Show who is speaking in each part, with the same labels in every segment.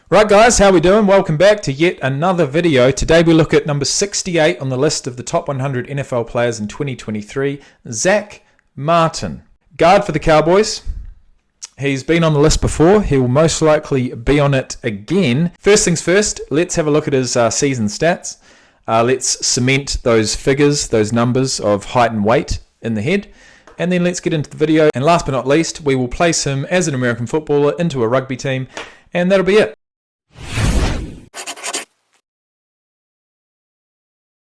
Speaker 1: Right guys, how we doing? Welcome back to yet another video. Today we look at number 68 on the list of the top 100 NFL players in 2023, ZACK Martin. Guard for the Cowboys. He's been on the list before. He will most likely be on it again. First things first, let's have a look at his season stats. Let's cement those figures, those numbers of height and weight in the head. And then let's get into the video. And last but not least, we will place him as an American footballer into a rugby team. And that'll be it.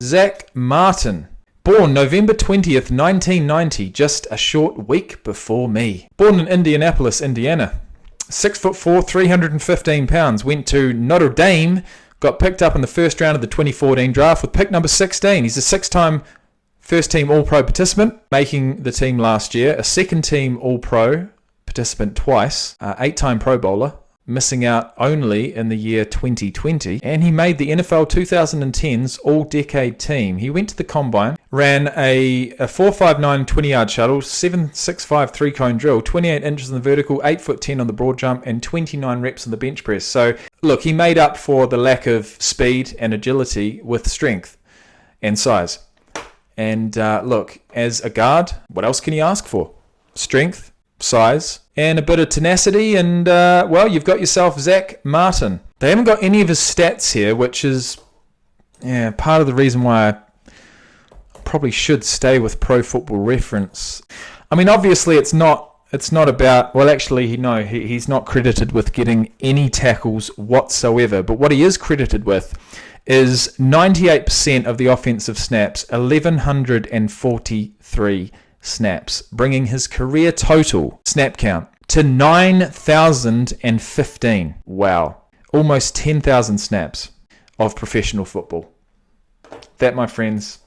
Speaker 1: ZACK Martin, born November 20th, 1990, just a short week before me. Born in Indianapolis, Indiana. 6'4", 315 pounds, went to Notre Dame, got picked up in the first round of the 2014 draft with pick number 16. He's a six-time first-team All-Pro participant, making the team last year, a second-team All-Pro participant twice, eight-time Pro Bowler, missing out only in the year 2020, and he made the NFL 2010's All-Decade team. He went to the Combine, ran a 4.59 20-yard shuttle, 7.65 three-cone drill, 28 inches on the vertical, 8'10" on the broad jump, and 29 reps on the bench press. So, look, he made up for the lack of speed and agility with strength and size. And look, as a guard, what else can you ask for? Strength, size, and a bit of tenacity, and well, you've got yourself ZACK Martin. They haven't got any of his stats here, which is part of the reason why I probably should stay with Pro Football Reference. I mean, obviously it's not about, well, actually, he's not credited with getting any tackles whatsoever, but what he is credited with is 98% of the offensive snaps, 1,143 snaps, bringing his career total snap count to 9,015. Wow. Almost 10,000 snaps of professional football. That, my friends,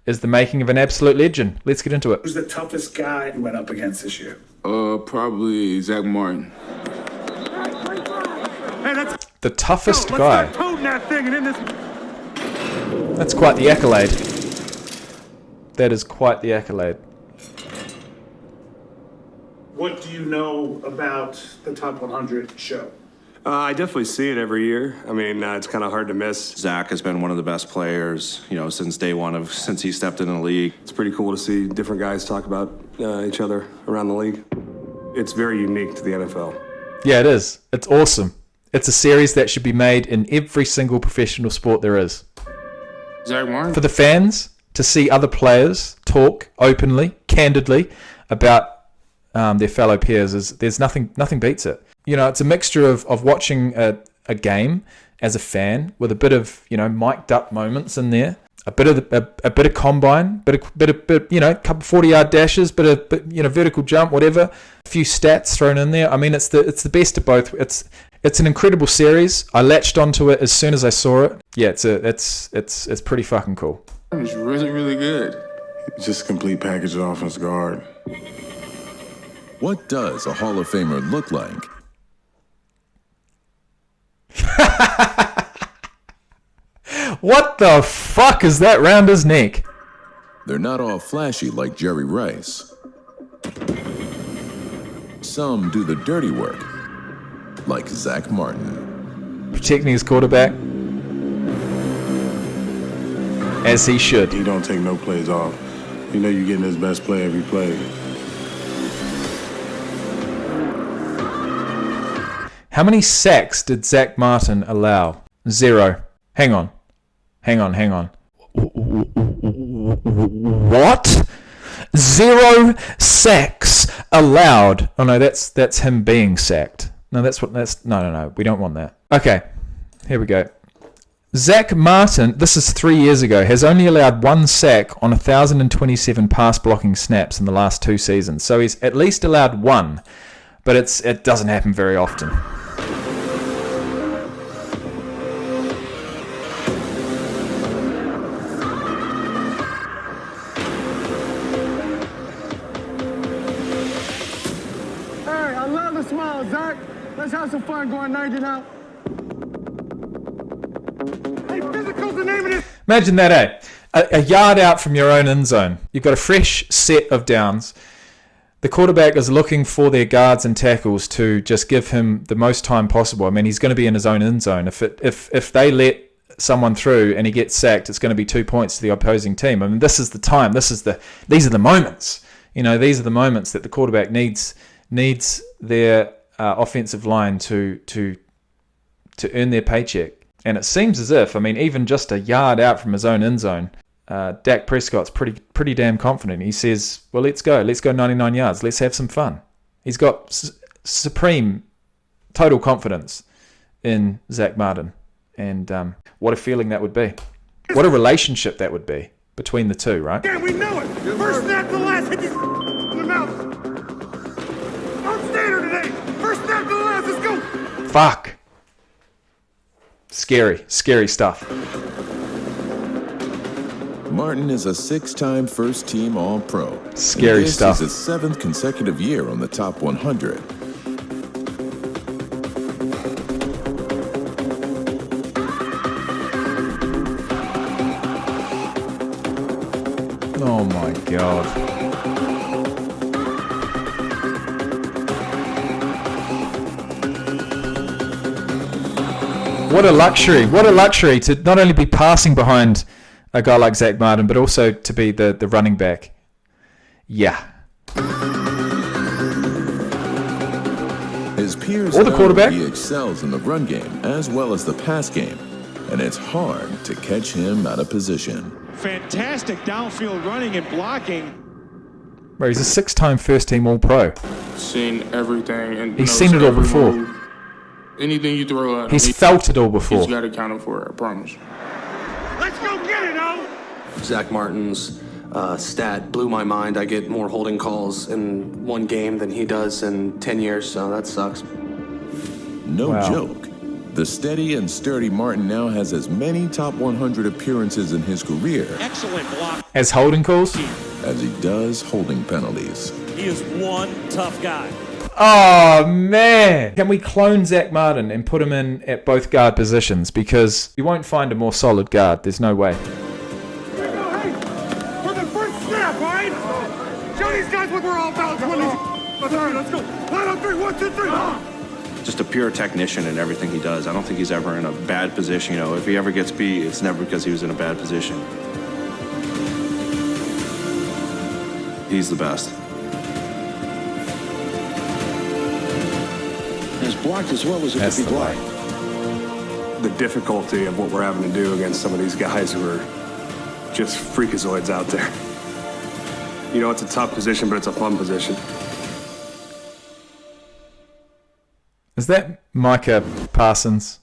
Speaker 1: is the making of an absolute legend. Let's get into it.
Speaker 2: Who's the toughest guy you went up against this year?
Speaker 3: Probably ZACK Martin.
Speaker 2: Hey,
Speaker 1: the toughest guy.
Speaker 2: Let's start toting that thing and in this.
Speaker 1: That's quite the accolade. That is quite the accolade.
Speaker 2: What do you know about the Top 100 show?
Speaker 4: I definitely see it every year. I mean, it's kind of hard to miss.
Speaker 5: ZACK has been one of the best players, since day one since he stepped into the league.
Speaker 4: It's pretty cool to see different guys talk about each other around the league. It's very unique to the NFL.
Speaker 1: Yeah, it is. It's awesome. It's a series that should be made in every single professional sport there is.
Speaker 3: ZACK Martin.
Speaker 1: For the fans to see other players talk openly, candidly about their fellow peers, there's nothing beats it. It's a mixture of watching a game as a fan with a bit of mic'd up moments in there, a bit of combine, bit of couple 40-yard dashes, bit of vertical jump, whatever, a few stats thrown in there. I mean, it's the best of both. It's an incredible series. I latched onto it as soon as I saw it. Yeah, it's pretty fucking cool.
Speaker 3: It's really, really good.
Speaker 6: Just a complete package of offense guard.
Speaker 7: What does a Hall of Famer look like?
Speaker 1: What the fuck is that round his neck?
Speaker 7: They're not all flashy like Jerry Rice. Some do the dirty work, like ZACK Martin.
Speaker 1: Protecting his quarterback, as he should.
Speaker 6: He don't take no plays off. You're getting his best play every play.
Speaker 1: How many sacks did ZACK Martin allow? 0. Hang on. What? 0 sacks allowed. Oh no, that's him being sacked. No, no. We don't want that. Okay, here we go. ZACK Martin, this is 3 years ago, has only allowed 1 sack on 1,027 pass blocking snaps in the last 2 seasons. So he's at least allowed 1, but it doesn't happen very often.
Speaker 8: Hey, I love the smile, ZACK. Let's have some fun going 90 now. Hey, physical's the name of this.
Speaker 1: Imagine that, a yard out from your own end zone. You've got a fresh set of downs. The quarterback is looking for their guards and tackles to just give him the most time possible. I mean, he's going to be in his own end zone. If they let someone through and he gets sacked, it's going to be 2 points to the opposing team. I mean, this is the time. These are the moments. These are the moments that the quarterback needs their offensive line to earn their paycheck. And it seems as if, I mean, even just a yard out from his own end zone, Dak Prescott's pretty damn confident. He says, well, let's go 99 yards. Let's have some fun. He's got supreme, total confidence in Zach Martin. And what a feeling that would be. What a relationship that would be between the two, right?
Speaker 8: Yeah, we know it. First snap to the last, hit this in the mouth. Don't stand her today. First snap to the last, let's go.
Speaker 1: Fuck. Scary stuff.
Speaker 7: Martin is a 6-time first-team All-Pro.
Speaker 1: Scary stuff.
Speaker 7: This is his 7th consecutive year on the top 100.
Speaker 1: Oh my God. What a luxury to not only be passing behind a guy like Zach Martin, but also to be the running back. Yeah.
Speaker 7: His peers
Speaker 1: Or the
Speaker 7: know
Speaker 1: quarterback.
Speaker 7: he excels in the run game as well as the pass game, and it's hard to catch him out of position.
Speaker 9: Fantastic downfield running and blocking.
Speaker 1: Bro, he's a 6-time first-team All-Pro.
Speaker 3: Seen everything. And
Speaker 1: He's
Speaker 3: knows
Speaker 1: seen it all
Speaker 3: every
Speaker 1: before.
Speaker 3: move. Anything you throw at him,
Speaker 1: He's felt it all
Speaker 3: he's
Speaker 1: before.
Speaker 3: got it counted for it, I promise.
Speaker 8: Let's go get it, O.
Speaker 4: Zach Martin's stat blew my mind. I get more holding calls in one game than he does in 10 years, so that sucks.
Speaker 7: No
Speaker 1: Wow.
Speaker 7: joke. The steady and sturdy Martin now has as many top 100 appearances in his career
Speaker 9: Excellent block.
Speaker 1: As holding calls?
Speaker 7: as he does holding penalties.
Speaker 9: He is one tough guy.
Speaker 1: Oh, man. Can we clone Zach Martin and put him in at both guard positions? Because you won't find a more solid guard. There's no way.
Speaker 8: Here we go, hey. For the first snap, all right? Show these guys what we're all about. Let's go. Line up 3, 1, 2, 3.
Speaker 5: Just a pure technician in everything he does. I don't think he's ever in a bad position. If he ever gets beat, it's never because he was in a bad position. He's the best.
Speaker 9: Has blocked as well as it
Speaker 1: That's
Speaker 9: could be
Speaker 1: the way.
Speaker 9: blocked.
Speaker 4: The difficulty of what we're having to do against some of these guys who are just freakazoids out there. It's a tough position, but it's a fun position.
Speaker 1: Is that Micah Parsons?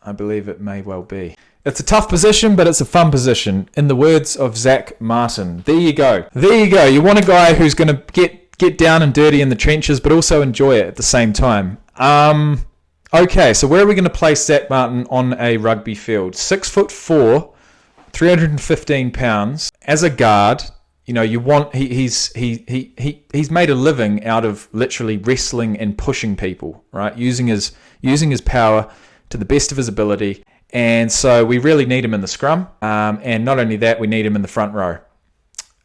Speaker 1: I believe it may well be. It's a tough position, but it's a fun position. In the words of Zach Martin. There you go. You want a guy who's going to get down and dirty in the trenches, but also enjoy it at the same time. Okay, so where are we going to place Zach Martin on a rugby field? 6'4", 315 pounds. As a guard, he's made a living out of literally wrestling and pushing people, right? Using his power to the best of his ability. And so we really need him in the scrum. And not only that, we need him in the front row.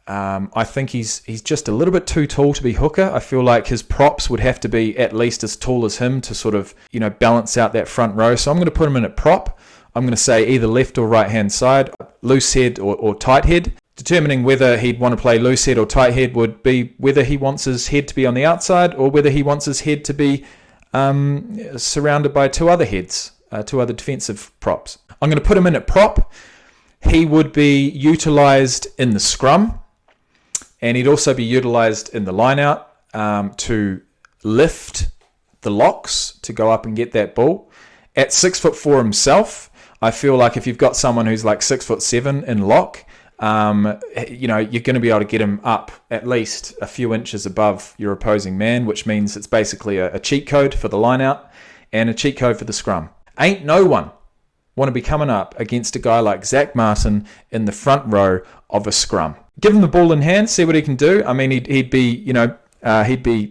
Speaker 1: I think he's just a little bit too tall to be hooker. I feel like his props would have to be at least as tall as him to sort of, balance out that front row. So I'm going to put him in at prop. I'm going to say either left or right hand side, loose head or tight head. Determining whether he'd want to play loose head or tight head would be whether he wants his head to be on the outside or whether he wants his head to be surrounded by two other heads, two other defensive props. I'm going to put him in at prop. He would be utilised in the scrum, and he'd also be utilised in the line-out to lift the locks to go up and get that ball. At 6'4" himself, I feel like if you've got someone who's like 6'7" in lock, you're going to be able to get him up at least a few inches above your opposing man, which means it's basically a cheat code for the line-out and a cheat code for the scrum. Ain't no one want to be coming up against a guy like Zach Martin in the front row of a scrum. Give him the ball in hand, see what he can do. I mean, he'd be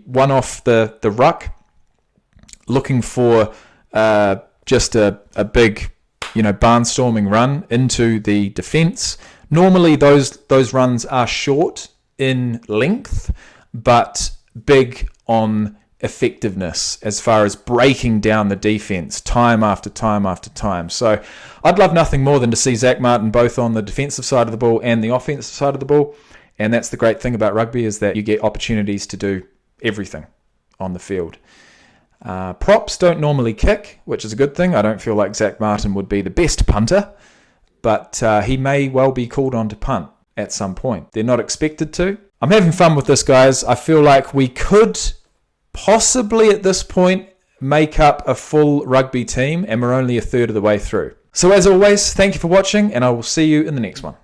Speaker 1: one off the ruck, looking for just a big, barnstorming run into the defence. Normally, those runs are short in length, but big on effectiveness as far as breaking down the defense time after time after time. So I'd love nothing more than to see Zack Martin both on the defensive side of the ball and the offensive side of the ball. And that's the great thing about rugby, is that you get opportunities to do everything on the field. Props don't normally kick, which is a good thing. I don't feel like Zack Martin would be the best punter, but he may well be called on to punt at some point. They're not expected to. I'm having fun with this, guys. I feel like we could possibly at this point make up a full rugby team, and we're only a third of the way through. So as always, thank you for watching, and I will see you in the next one.